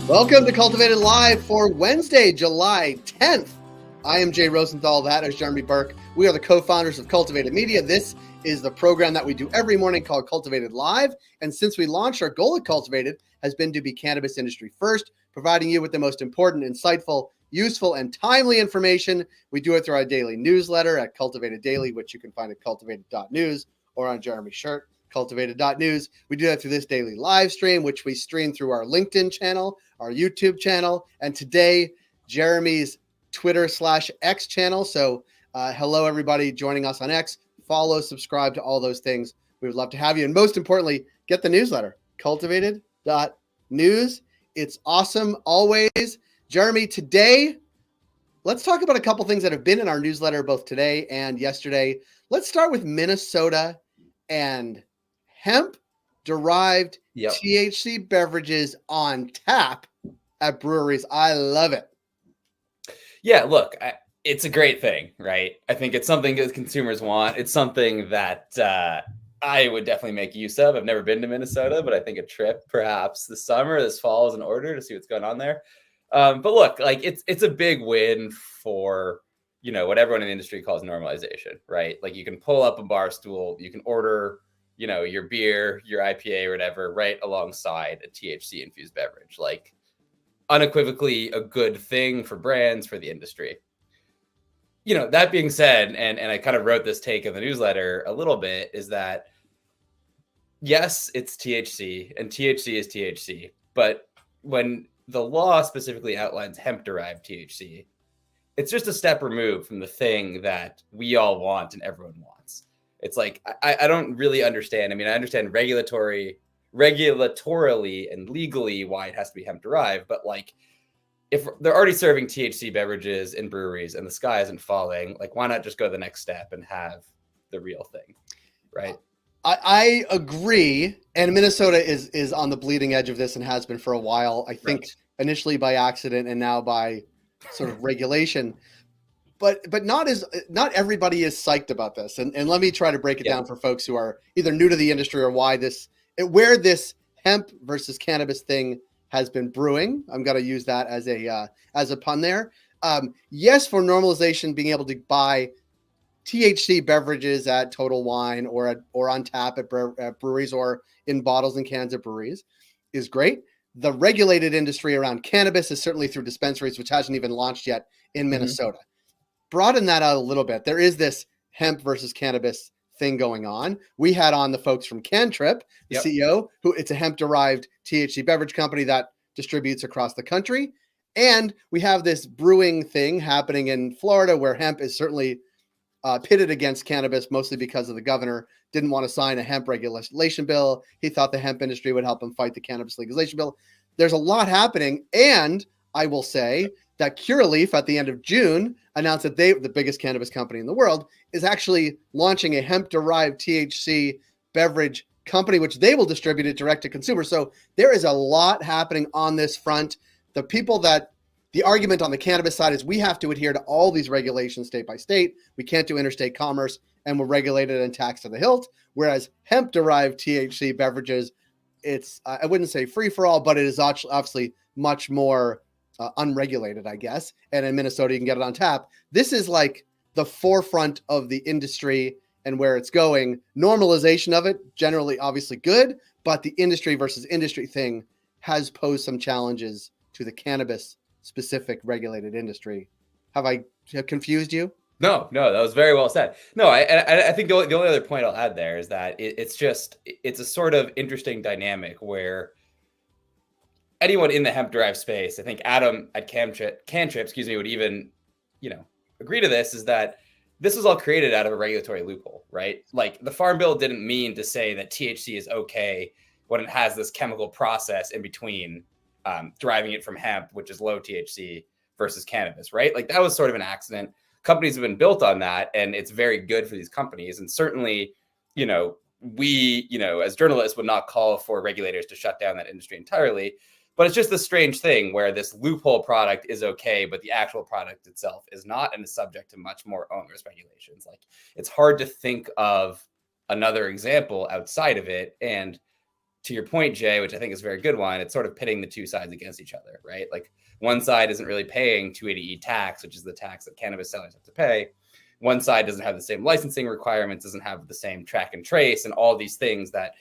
Welcome to Cultivated Live for Wednesday, July 10th. I am Jay Rosenthal. That is Jeremy Berke. We are the co-founders of Cultivated Media. This is the program that we do every morning called Cultivated Live. And since we launched, our goal at Cultivated has been to be cannabis industry first, providing you with the most important, insightful, useful, and timely information. We do it through our daily newsletter at Cultivated Daily, which you can find at cultivated.news or on Jeremy's shirt, cultivated.news. We do that through this daily live stream, which we stream through our LinkedIn channel, our YouTube channel, and today, Jeremy's Twitter/X channel. So hello, everybody joining us on X. Follow, subscribe to all those things. We would love to have you. And most importantly, get the newsletter, cultivated.news. It's awesome always. Jeremy, today, let's talk about a couple things that have been in our newsletter both today and yesterday. Let's start with Minnesota and hemp-derived THC beverages on tap at breweries. I love it. Yeah, look, it's a great thing, right? I think it's something that consumers want. It's something that I would definitely make use of. I've never been to Minnesota, but I think a trip perhaps this summer, this fall is in order to see what's going on there. But look, like it's a big win for, what everyone in the industry calls normalization, right? Like you can pull up a bar stool, you can order, your beer, your IPA or whatever, right alongside a THC infused beverage. Like unequivocally a good thing for brands, for the industry. That being said, and I kind of wrote this take in the newsletter a little bit, is that yes, it's THC and THC is THC, but when the law specifically outlines hemp-derived THC, it's just a step removed from the thing that we all want and everyone wants. It's like, I don't really understand. I mean, I understand regulatorily and legally why it has to be hemp-derived, but like, if they're already serving THC beverages in breweries and the sky isn't falling, like, why not just go the next step and have the real thing, right? I agree. And Minnesota is on the bleeding edge of this and has been for a while. I think initially by accident and now by sort of regulation. But not everybody is psyched about this. And let me try to break it down for folks who are either new to the industry or where this hemp versus cannabis thing has been brewing. I'm going to use that as a pun there. Yes, for normalization, being able to buy THC beverages at Total Wine or on tap at breweries or in bottles and cans at breweries is great. The regulated industry around cannabis is certainly through dispensaries, which hasn't even launched yet in Minnesota. Broaden that out a little bit. There is this hemp versus cannabis thing going on. We had on the folks from Cantrip, the CEO, who it's a hemp-derived THC beverage company that distributes across the country. And we have this brewing thing happening in Florida where hemp is certainly pitted against cannabis, mostly because of the governor didn't want to sign a hemp regulation bill. He thought the hemp industry would help him fight the cannabis legalization bill. There's a lot happening. And I will say that Curaleaf at the end of June announced that the biggest cannabis company in the world, is actually launching a hemp-derived THC beverage company, which they will distribute it direct to consumers. So there is a lot happening on this front. The argument on the cannabis side is we have to adhere to all these regulations state by state. We can't do interstate commerce and we're regulated and taxed to the hilt. Whereas hemp-derived THC beverages, it's, I wouldn't say free for all, but it is obviously much more unregulated, I guess. And in Minnesota, you can get it on tap. This is like the forefront of the industry and where it's going. Normalization of it, generally, obviously good, but the industry versus industry thing has posed some challenges to the cannabis specific regulated industry. Have I confused you? No, that was very well said. No, I think the only other point I'll add there is that it's a sort of interesting dynamic where anyone in the hemp-derived space, I think Adam at Cantrip, would even, agree to this, is that this was all created out of a regulatory loophole, right? Like the Farm Bill didn't mean to say that THC is okay when it has this chemical process in between deriving it from hemp, which is low THC, versus cannabis, right? Like that was sort of an accident. Companies have been built on that, and it's very good for these companies. And certainly, we, as journalists would not call for regulators to shut down that industry entirely. But it's just this strange thing where this loophole product is okay, but the actual product itself is not, and is subject to much more onerous regulations. Like it's hard to think of another example outside of it. And to your point, Jay, which I think is a very good one, it's sort of pitting the two sides against each other, right? Like one side isn't really paying 280E tax, which is the tax that cannabis sellers have to pay. One side doesn't have the same licensing requirements, doesn't have the same track and trace, and all these things that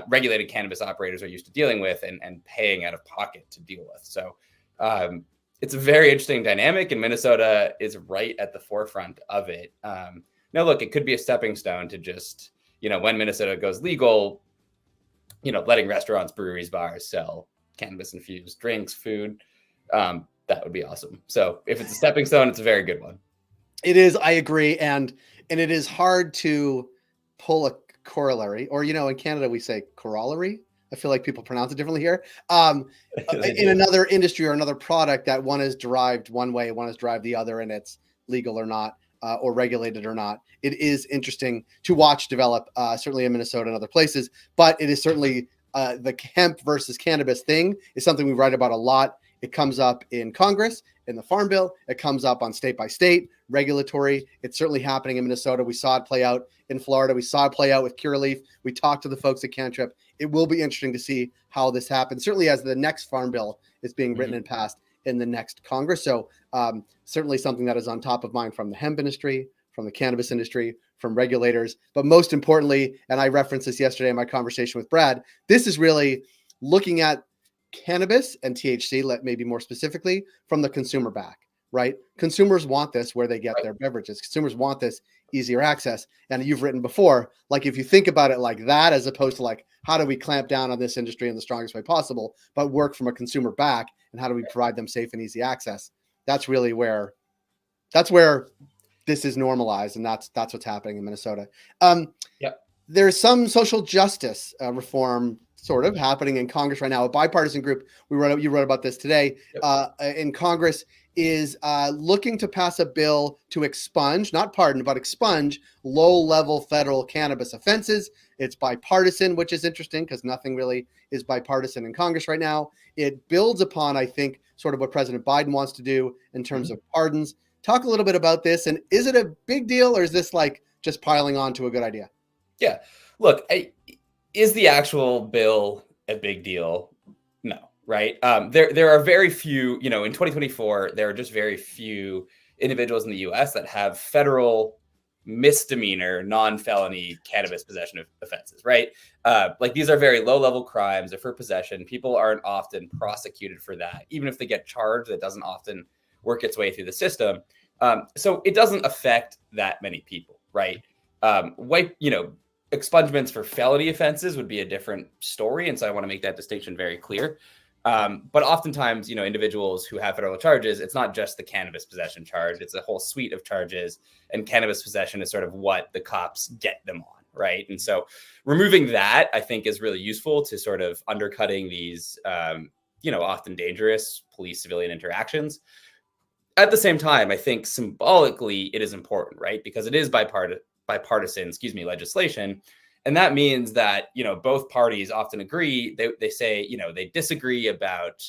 regulated cannabis operators are used to dealing with and paying out of pocket to deal with. So it's a very interesting dynamic, and Minnesota is right at the forefront of it. Now, look, it could be a stepping stone to just, when Minnesota goes legal, letting restaurants, breweries, bars sell cannabis-infused drinks, food. That would be awesome. So if it's a stepping stone, it's a very good one. It is. I agree. And it is hard to pull a corollary, or, in Canada, we say corollary. I feel like people pronounce it differently here. In another industry or another product, that one is derived one way, one is derived the other, and it's legal or not, or regulated or not. It is interesting to watch develop, certainly in Minnesota and other places, but it is certainly the hemp versus cannabis thing is something we write about a lot. It comes up in Congress, in the Farm Bill. It comes up on state by state regulatory. It's certainly happening in Minnesota. We saw it play out in Florida. We saw it play out with Curaleaf. We talked to the folks at Cantrip. It will be interesting to see how this happens, certainly as the next Farm Bill is being written and passed in the next Congress. So certainly something that is on top of mind from the hemp industry, from the cannabis industry, from regulators. But most importantly, and I referenced this yesterday in my conversation with Brad, this is really looking at cannabis and THC, maybe more specifically, from the consumer back, right? Consumers want this where they get their beverages. Consumers want this easier access. And you've written before, like if you think about it like that, as opposed to like, how do we clamp down on this industry in the strongest way possible, but work from a consumer back, and how do we provide them safe and easy access? That's really where this is normalized, and that's what's happening in Minnesota. There's some social justice reform sort of happening in Congress right now. A bipartisan group, you wrote about this today, in Congress is looking to pass a bill to expunge, not pardon, but expunge low-level federal cannabis offenses. It's bipartisan, which is interesting because nothing really is bipartisan in Congress right now. It builds upon, I think, sort of what President Biden wants to do in terms of pardons. Talk a little bit about this, and is it a big deal, or is this like just piling on to a good idea? Yeah, look, is the actual bill a big deal? No, right? There are very few, in 2024, there are just very few individuals in the U.S. that have federal misdemeanor, non-felony cannabis possession offenses, right? Like these are very low-level crimes. They're for possession. People aren't often prosecuted for that. Even if they get charged, that doesn't often work its way through the system. So it doesn't affect that many people, right? Expungements for felony offenses would be a different story. And so I want to make that distinction very clear. But oftentimes, individuals who have federal charges, it's not just the cannabis possession charge. It's a whole suite of charges. And cannabis possession is sort of what the cops get them on, right? And so removing that, I think, is really useful to sort of undercutting these, often dangerous police-civilian interactions. At the same time, I think symbolically it is important, right? Because it is bipartisan, legislation. And that means that, both parties often agree. They say, they disagree about,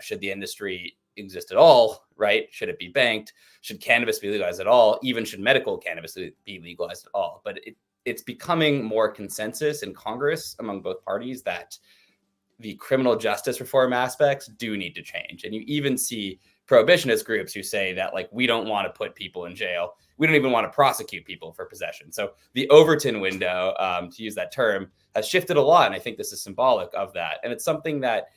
should the industry exist at all, right? Should it be banked? Should cannabis be legalized at all? Even should medical cannabis be legalized at all? But it's becoming more consensus in Congress among both parties that the criminal justice reform aspects do need to change. And you even see prohibitionist groups who say that, like, we don't want to put people in jail. We don't even want to prosecute people for possession. So the Overton window, to use that term, has shifted a lot. And I think this is symbolic of that. And it's something that,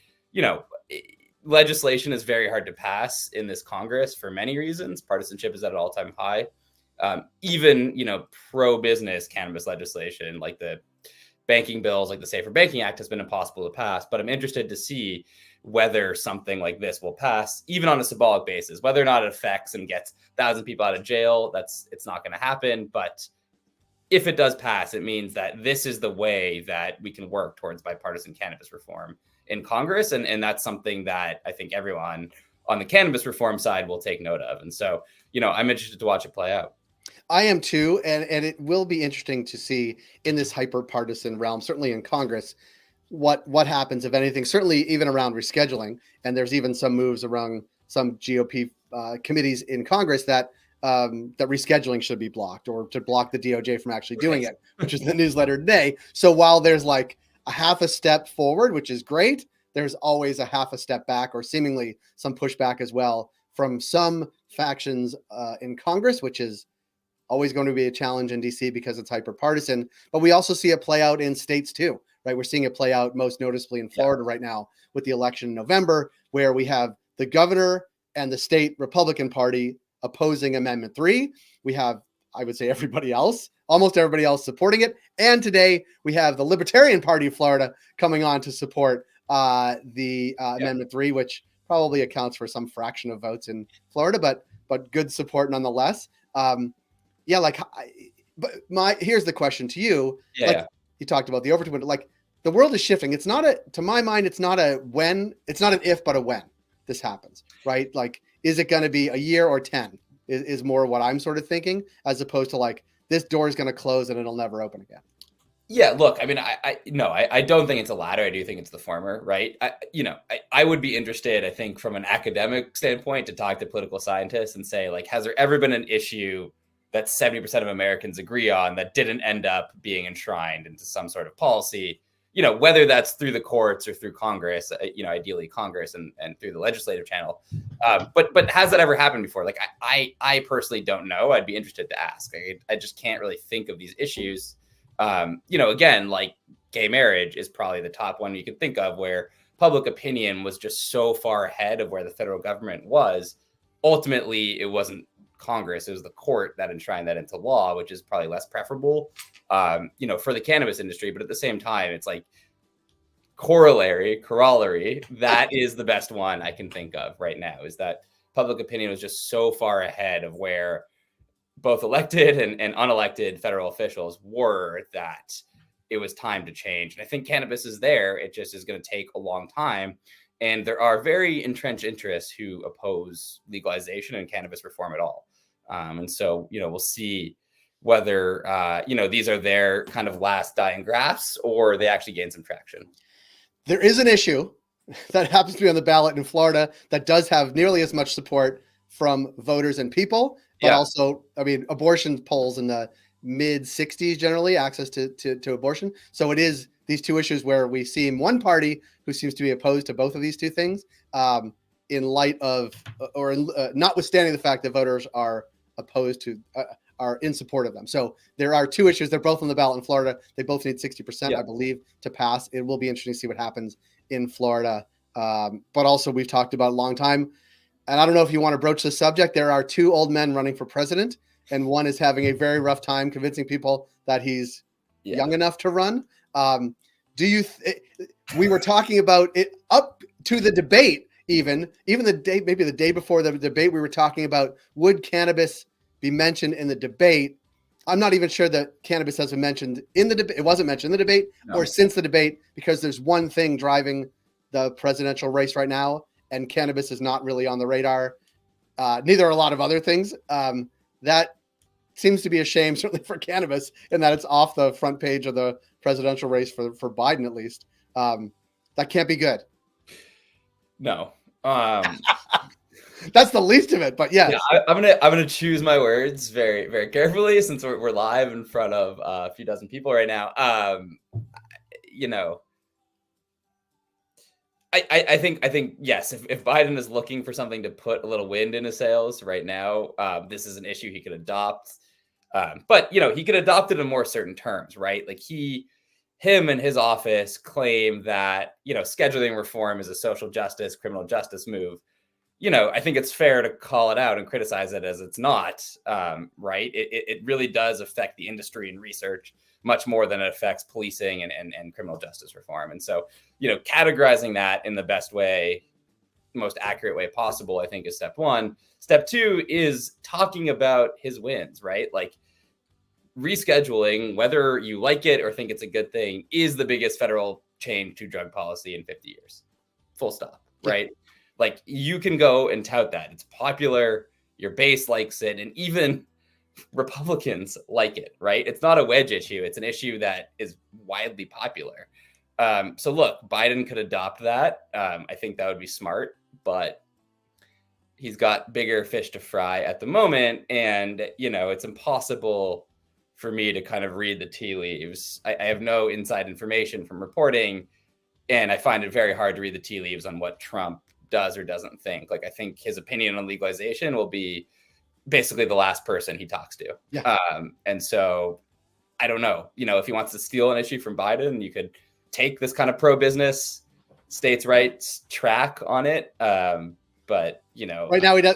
legislation is very hard to pass in this Congress for many reasons. Partisanship is at an all-time high. Even, pro-business cannabis legislation, like the banking bills, like the Safer Banking Act, has been impossible to pass. But I'm interested to see whether something like this will pass, even on a symbolic basis. Whether or not it affects and gets 1,000 people out of jail, it's not going to happen. But if it does pass, it means that this is the way that we can work towards bipartisan cannabis reform in Congress. And that's something that I think everyone on the cannabis reform side will take note of. And so, I'm interested to watch it play out. I am too. And it will be interesting to see in this hyper partisan realm, certainly in Congress, what happens, if anything, certainly even around rescheduling. And there's even some moves around some GOP committees in Congress that rescheduling should be blocked, or to block the DOJ from actually doing it, which is the newsletter today. So while there's like a half a step forward, which is great. There's always a half a step back, or seemingly some pushback as well from some factions in Congress, which is always going to be a challenge in DC because it's hyper partisan. But we also see it play out in states too, right? We're seeing it play out most noticeably in Florida right now with the election in November, where we have the governor and the state Republican Party opposing Amendment 3. We have, I would say, everybody else, almost everybody else supporting it. And today we have the Libertarian Party of Florida coming on to support Amendment 3, which probably accounts for some fraction of votes in Florida, but good support nonetheless. Here's the question to you. You talked about the Overton, like the world is shifting. It's not to my mind, it's not an if, but a when this happens, right? Like, is it going to be a year or 10 is more what I'm sort of thinking, as opposed to like, this door is going to close and it'll never open again. Yeah, look, I mean, I don't think it's the latter. I do think it's the former, right? I would be interested, I think, from an academic standpoint, to talk to political scientists and say, like, has there ever been an issue that 70% of Americans agree on that didn't end up being enshrined into some sort of policy, whether that's through the courts or through Congress, ideally Congress and through the legislative channel. But has that ever happened before? Like, I personally don't know. I'd be interested to ask. I just can't really think of these issues. Again, like gay marriage is probably the top one you can think of, where public opinion was just so far ahead of where the federal government was. Ultimately, it wasn't Congress, it was the court that enshrined that into law, which is probably less preferable, for the cannabis industry. But at the same time, it's like corollary, that is the best one I can think of right now, is that public opinion was just so far ahead of where both elected and unelected federal officials were, that it was time to change. And I think cannabis is there. It just is going to take a long time. And there are very entrenched interests who oppose legalization and cannabis reform at all. And so, we'll see whether, these are their kind of last dying grasps, or they actually gain some traction. There is an issue that happens to be on the ballot in Florida that does have nearly as much support from voters and people, but also, I mean, abortion polls in the mid 60s, generally, access to abortion. So it is these two issues where we see one party who seems to be opposed to both of these two things, in light of, notwithstanding the fact that voters are opposed to, are in support of them. So there are two issues. They're both on the ballot in Florida. They both need 60%, I believe, to pass. It will be interesting to see what happens in Florida. But also, we've talked about a long time, and I don't know if you want to broach this subject. There are two old men running for president, and one is having a very rough time convincing people that he's young enough to run. We were talking about it up to the debate, even the day, maybe the day before the debate, we were talking about, would cannabis be mentioned in the debate? I'm not even sure that cannabis has been mentioned in the debate. It wasn't mentioned in the debate or since the debate, because there's one thing driving the presidential race right now, and cannabis is not really on the radar. Neither are a lot of other things. That seems to be a shame, certainly for cannabis, in that it's off the front page of the presidential race for Biden, at least. That can't be good. No. That's the least of it, but yes. Yeah, I'm gonna choose my words very, very carefully, since we're live in front of a few dozen people right now. I think yes, if Biden is looking for something to put a little wind in his sails right now, this is an issue he could adopt. But he could adopt it in more certain terms, right? Like him and his office claim that scheduling reform is a social justice, criminal justice move. I think it's fair to call it out and criticize it as it's not, right? It really does affect the industry and research much more than it affects policing and criminal justice reform. And so, categorizing that in the best way, most accurate way possible, I think, is step one. Step two is talking about his wins, right? Like, rescheduling, whether you like it or think it's a good thing, is the biggest federal change to drug policy in 50 years. Full stop, right? Like, you can go and tout that. It's popular, your base likes it, and even Republicans like it, right? It's not a wedge issue. It's an issue that is widely popular. So look, Biden could adopt that. I think that would be smart, but he's got bigger fish to fry at the moment. And, it's impossible for me to kind of read the tea leaves. I have no inside information from reporting, and I find it very hard to read the tea leaves on what Trump does or doesn't think. Like, I think his opinion on legalization will be basically the last person he talks to. Yeah. And so I don't know, if he wants to steal an issue from Biden, you could take this kind of pro-business states' rights track on it. But, right now, in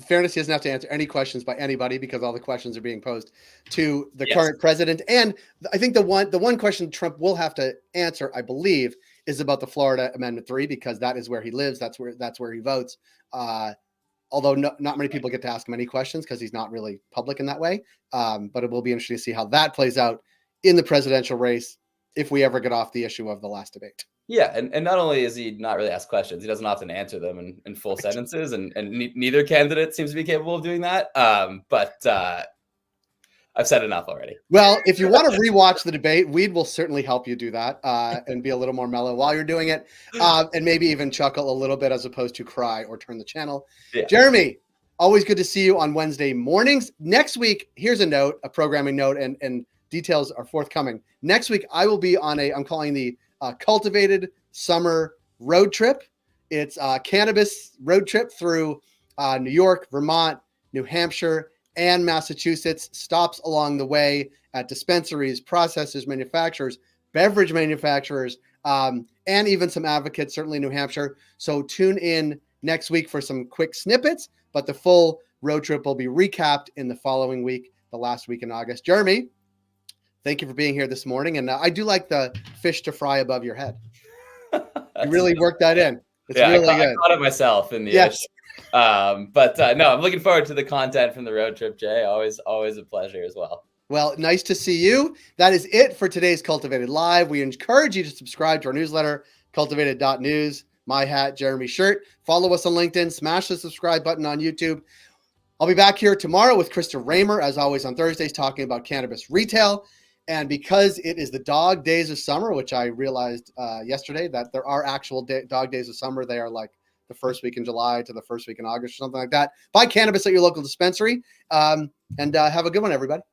fairness, he doesn't have to answer any questions by anybody because all the questions are being posed to the current president. And I think the one question Trump will have to answer, I believe, is about the Florida Amendment 3, because that is where he lives. That's where he votes. Although not many people get to ask him any questions because he's not really public in that way. But it will be interesting to see how that plays out in the presidential race if we ever get off the issue of the last debate. Yeah, and not only is he not really asked questions, he doesn't often answer them in full sentences, and neither candidate seems to be capable of doing that. But I've said enough already. Well, if you want to rewatch the debate, Weed will certainly help you do that and be a little more mellow while you're doing it, and maybe even chuckle a little bit as opposed to cry or turn the channel. Yeah. Jeremy, always good to see you on Wednesday mornings. Next week, here's a programming note, and details are forthcoming. Next week, I will be on I'm calling the Cultivated Summer Road Trip. It's a cannabis road trip through New York, Vermont, New Hampshire, and Massachusetts. Stops along the way at dispensaries, processors, manufacturers, beverage manufacturers, and even some advocates, certainly New Hampshire. So tune in next week for some quick snippets, but the full road trip will be recapped in the following week, the last week in August. Jeremy, thank you for being here this morning. And I do like the fish to fry above your head. You really worked that in. It's really good. I caught it myself in the yes. But no, I'm looking forward to the content from the road trip, Jay. Always a pleasure as well. Well, nice to see you. That is it for today's Cultivated Live. We encourage you to subscribe to our newsletter, cultivated.news. My hat, Jeremy shirt. Follow us on LinkedIn. Smash the subscribe button on YouTube. I'll be back here tomorrow with Krista Raymer, as always on Thursdays, talking about cannabis retail. And because it is the dog days of summer, which I realized yesterday that there are actual dog days of summer. They are like the first week in July to the first week in August or something like that. Buy cannabis at your local dispensary. And have a good one, everybody.